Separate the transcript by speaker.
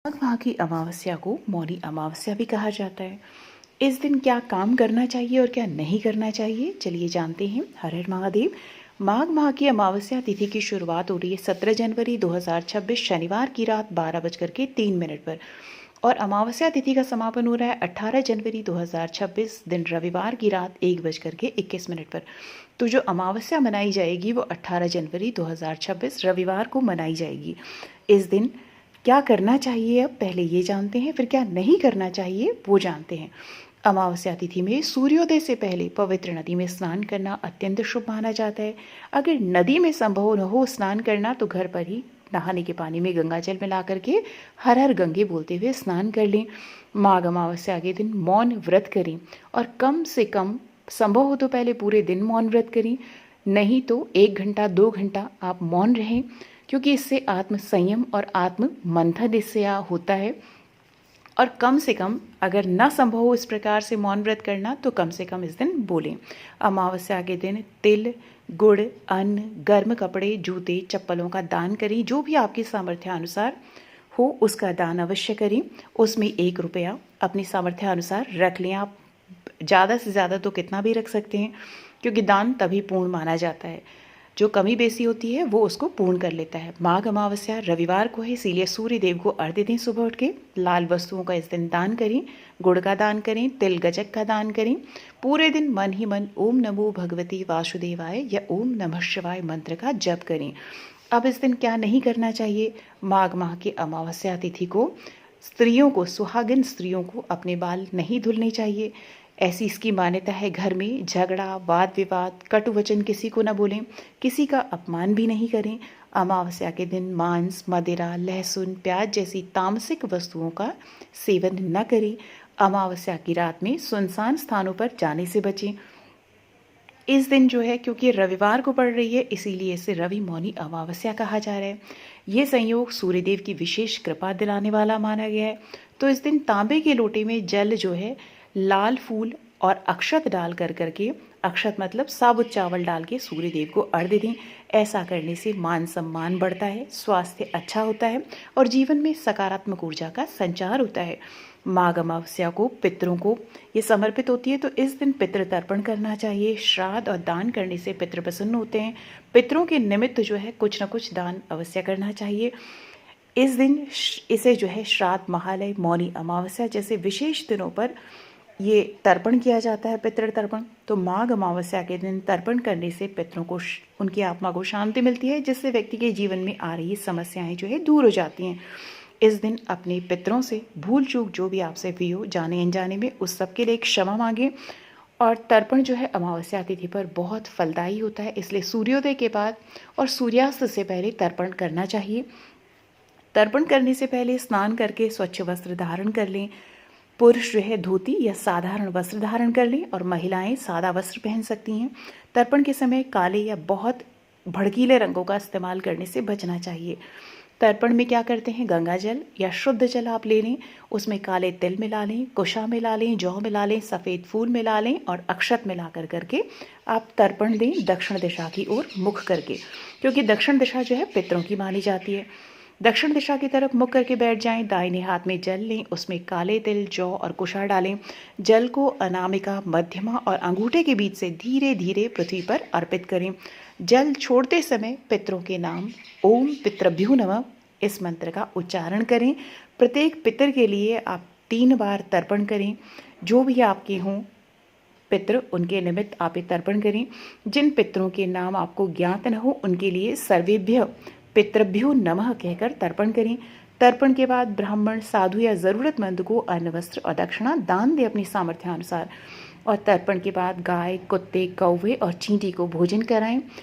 Speaker 1: माघ माह की अमावस्या को मौनी अमावस्या भी कहा जाता है। इस दिन क्या काम करना चाहिए और क्या नहीं करना चाहिए, चलिए जानते हैं। हर हर महादेव। माघ माह की अमावस्या तिथि की शुरुआत हो रही है 17 जनवरी 2026 शनिवार की रात 12:03 पर और अमावस्या तिथि का समापन हो रहा है 18 जनवरी 2026 दिन रविवार की रात 1:21 पर। तो जो अमावस्या मनाई जाएगी वो 18 जनवरी 2026 रविवार को मनाई जाएगी। इस दिन क्या करना चाहिए, अब पहले ये जानते हैं, फिर क्या नहीं करना चाहिए वो जानते हैं। अमावस्या तिथि में सूर्योदय से पहले पवित्र नदी में स्नान करना अत्यंत शुभ माना जाता है। अगर नदी में संभव न हो स्नान करना तो घर पर ही नहाने के पानी में गंगा जल मिला करके हर हर गंगे बोलते हुए स्नान कर लें। माघ अमावस्या के दिन मौन व्रत करें और कम से कम संभव हो तो पहले पूरे दिन मौन व्रत करें, नहीं तो 1 घंटा 2 घंटा आप मौन रहें, क्योंकि इससे आत्म संयम और आत्म मंथन इससे होता है। और कम से कम अगर ना संभव हो इस प्रकार से मौन व्रत करना तो कम से कम इस दिन बोलें। अमावस्या के दिन तिल, गुड़, अन्न, गर्म कपड़े, जूते, चप्पलों का दान करें। जो भी आपकी सामर्थ्य अनुसार हो उसका दान अवश्य करें। उसमें 1 रुपया अपनी सामर्थ्य अनुसार रख लें। आप ज़्यादा से ज़्यादा तो कितना भी रख सकते हैं, क्योंकि दान तभी पूर्ण माना जाता है। जो कमी बेसी होती है वो उसको पूर्ण कर लेता है। माघ अमावस्या रविवार को है, इसीलिए सूर्य देव को अर्घ्य दें सुबह उठ के। लाल वस्तुओं का इस दिन दान करें, गुड़ का दान करें, तिल गजक का दान करें। पूरे दिन मन ही मन ओम नमो भगवती वासुदेवाय या ओम नमः शिवाय मंत्र का जप करें। अब इस दिन क्या नहीं करना चाहिए। माघ माह की अमावस्या तिथि को स्त्रियों को, सुहागिन स्त्रियों को अपने बाल नहीं धुलने चाहिए। ऐसी इसकी मान्यता है। घर में झगड़ा, वाद विवाद, कटु वचन किसी को न बोलें, किसी का अपमान भी नहीं करें। अमावस्या के दिन मांस, मदिरा, लहसुन, प्याज जैसी तामसिक वस्तुओं का सेवन न करें। अमावस्या की रात में सुनसान स्थानों पर जाने से बचें। इस दिन जो है, क्योंकि रविवार को पड़ रही है, इसीलिए इसे रवि मौनी अमावस्या कहा जा रहा है। ये संयोग सूर्यदेव की विशेष कृपा दिलाने वाला माना गया है। तो इस दिन तांबे के लोटे में जल जो है, लाल फूल और अक्षत डाल करके, अक्षत मतलब साबुत चावल डाल के सूर्य देव को अर्घ्य दें। ऐसा करने से मान सम्मान बढ़ता है, स्वास्थ्य अच्छा होता है और जीवन में सकारात्मक ऊर्जा का संचार होता है। माघ अमावस्या को पितरों को ये समर्पित होती है, तो इस दिन पितृ तर्पण करना चाहिए। श्राद्ध और दान करने से पितृ प्रसन्न होते हैं। पितरों के निमित्त जो है कुछ न कुछ दान अवश्य करना चाहिए। इस दिन इसे जो है श्राद्ध, महालय, मौनी अमावस्या जैसे विशेष दिनों पर ये तर्पण किया जाता है, पितृ तर्पण। तो माघ अमावस्या के दिन तर्पण करने से पितरों को, उनकी आत्मा को शांति मिलती है, जिससे व्यक्ति के जीवन में आ रही समस्याएं जो है दूर हो जाती हैं। इस दिन अपने पितरों से भूल चूक जो भी आपसे हुई हो जाने अनजाने में, उस सब के लिए क्षमा मांगें। और तर्पण जो है अमावस्या तिथि पर बहुत फलदायी होता है, इसलिए सूर्योदय के बाद और सूर्यास्त से पहले तर्पण करना चाहिए। तर्पण करने से पहले स्नान करके स्वच्छ वस्त्र धारण कर लें। पुरुष जो है धोती या साधारण वस्त्र धारण कर लें और महिलाएं सादा वस्त्र पहन सकती हैं। तर्पण के समय काले या बहुत भड़कीले रंगों का इस्तेमाल करने से बचना चाहिए। तर्पण में क्या करते हैं, गंगा जल या शुद्ध जल आप ले लें, उसमें काले तिल मिला लें, कुशा मिला लें, जौ मिला लें, सफ़ेद फूल मिला लें और अक्षत मिला करके आप तर्पण दें दक्षिण दिशा की ओर मुख करके, क्योंकि दक्षिण दिशा जो है पितरों की मानी जाती है। दक्षिण दिशा की तरफ मुख करके बैठ जाएं। दाहिने हाथ में जल लें, उसमें काले तिल, जौ और कुशा डालें। जल को अनामिका, मध्यमा और अंगूठे के बीच से धीरे धीरे पृथ्वी पर अर्पित करें। जल छोड़ते समय पितरों के नाम ओम पितृभ्यो नमः इस मंत्र का उच्चारण करें। प्रत्येक पितर के लिए आप 3 बार तर्पण करें। जो भी आपके हों पितृ, उनके निमित्त आप तर्पण करें। जिन पितरों के नाम आपको ज्ञात न हो उनके लिए सर्वेभ्य पितृभ्यो नमः कहकर तर्पण करें। तर्पण के बाद ब्राह्मण, साधु या ज़रूरतमंद को अन्न, वस्त्र और दक्षिणा दान दे अपनी सामर्थ्य अनुसार। और तर्पण के बाद गाय, कुत्ते, कौवे और चींटी को भोजन कराएं।